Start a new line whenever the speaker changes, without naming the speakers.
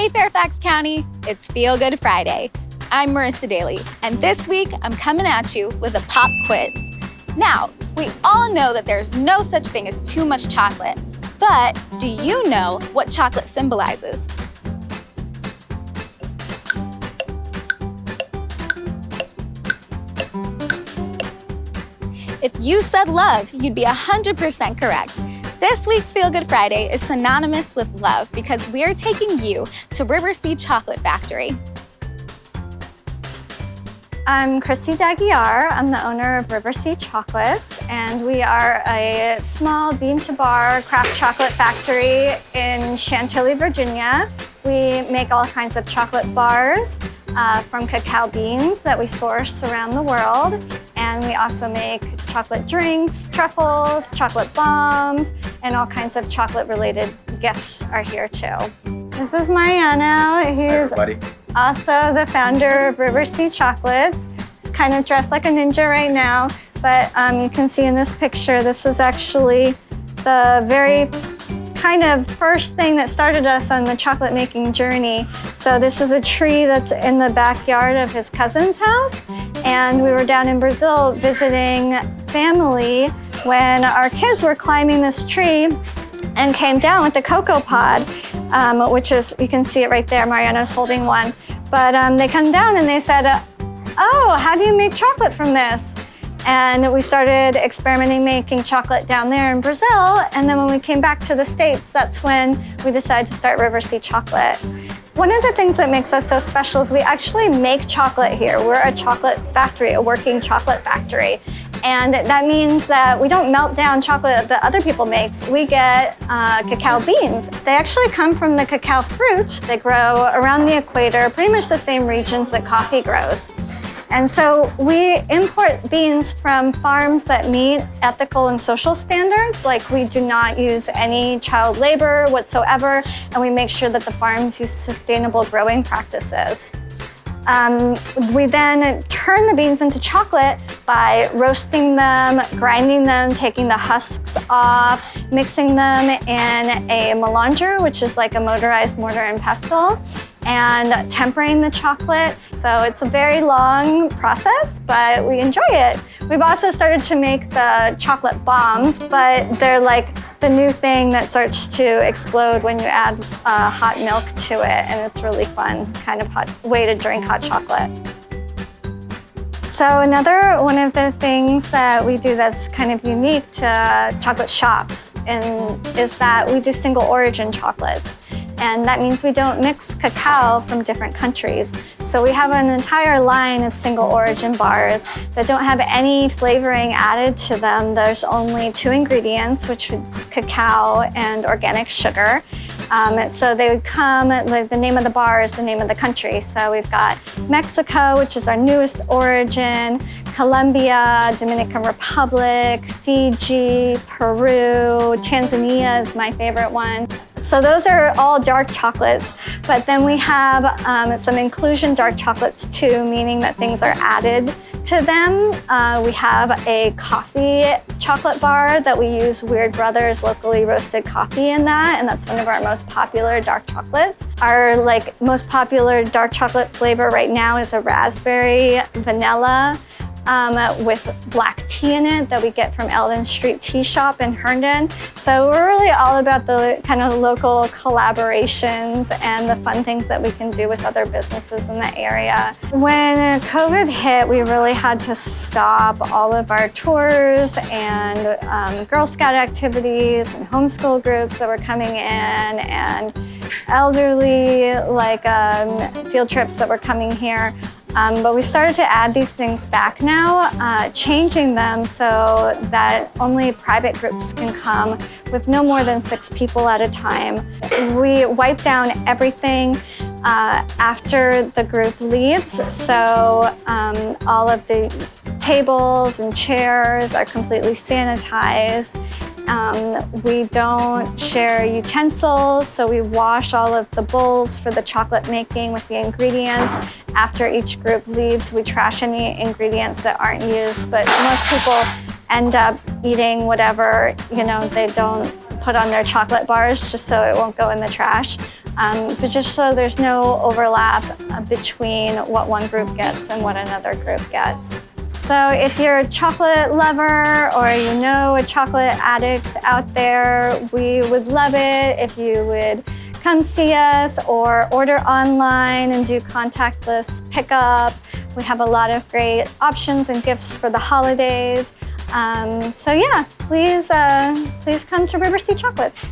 Hey Fairfax County, it's Feel Good Friday. I'm Marissa Daly, and this week I'm coming at you with a pop quiz. Now, we all know that there's no such thing as too much chocolate, but do you know what chocolate symbolizes? If you said love, you'd be 100% correct. This week's Feel Good Friday is synonymous with love because we're taking you to River Sea Chocolate Factory.
I'm Christy Daguiar. I'm the owner of River Sea Chocolates, and we are a small bean-to-bar craft chocolate factory in Chantilly, Virginia. We make all kinds of chocolate bars from cacao beans that we source around the world, and we also make chocolate drinks, truffles, chocolate bombs, and all kinds of chocolate-related gifts are here too. This is Mariano. He's also the founder of River Sea Chocolates. He's kind of dressed like a ninja right now, but you can see in this picture, this is actually the very kind of first thing that started us on the chocolate making journey. So this is a tree that's in the backyard of his cousin's house, and we were down in Brazil visiting family when our kids were climbing this tree and came down with the cocoa pod, which is, you can see it right there, Mariano's holding one. But they come down and they said, oh, how do you make chocolate from this? And we started experimenting making chocolate down there in Brazil. And then when we came back to the States, that's when we decided to start River Sea Chocolate. One of the things that makes us so special is we actually make chocolate here. We're a chocolate factory, a working chocolate factory. And that means that we don't melt down chocolate that other people make. We get cacao beans. They actually come from the cacao fruit. They grow around the equator, pretty much the same regions that coffee grows. And so we import beans from farms that meet ethical and social standards. Like, we do not use any child labor whatsoever, and we make sure that the farms use sustainable growing practices. We then turn the beans into chocolate by roasting them, grinding them, taking the husks off, mixing them in a melanger, which is like a motorized mortar and pestle, and tempering the chocolate. So it's a very long process, but we enjoy it. We've also started to make the chocolate bombs, but they're like the new thing that starts to explode when you add hot milk to it, and it's really fun, kind of hot way to drink hot chocolate. So another one of the things that we do that's kind of unique to chocolate shops is that we do single origin chocolates. And that means we don't mix cacao from different countries. So we have an entire line of single origin bars that don't have any flavoring added to them. There's only 2 ingredients, which is cacao and organic sugar. So they would come, like, the name of the bar is the name of the country. So we've got Mexico, which is our newest origin, Colombia, Dominican Republic, Fiji, Peru, Tanzania is my favorite one. So those are all dark chocolates, but then we have some inclusion dark chocolates too, meaning that things are added to them. We have a coffee chocolate bar that we use Weird Brothers locally roasted coffee in that, and that's one of our most popular dark chocolates. Our most popular dark chocolate flavor right now is a raspberry vanilla with black tea in it that we get from Eldon Street Tea Shop in Herndon. So we're really all about the kind of local collaborations and the fun things that we can do with other businesses in the area. When COVID hit, we really had to stop all of our tours and Girl Scout activities and homeschool groups that were coming in, and elderly field trips that were coming here. But we started to add these things back now, changing them so that only private groups can come with no more than 6 people at a time. We wipe down everything after the group leaves, so all of the tables and chairs are completely sanitized. We don't share utensils, so we wash all of the bowls for the chocolate making with the ingredients. After each group leaves, we trash any ingredients that aren't used, but most people end up eating whatever, they don't put on their chocolate bars just so it won't go in the trash. But just so there's no overlap between what one group gets and what another group gets. So if you're a chocolate lover or you know a chocolate addict out there, we would love it if you would come see us or order online and do contactless pickup. We have a lot of great options and gifts for the holidays. So yeah, please come to River Sea Chocolates.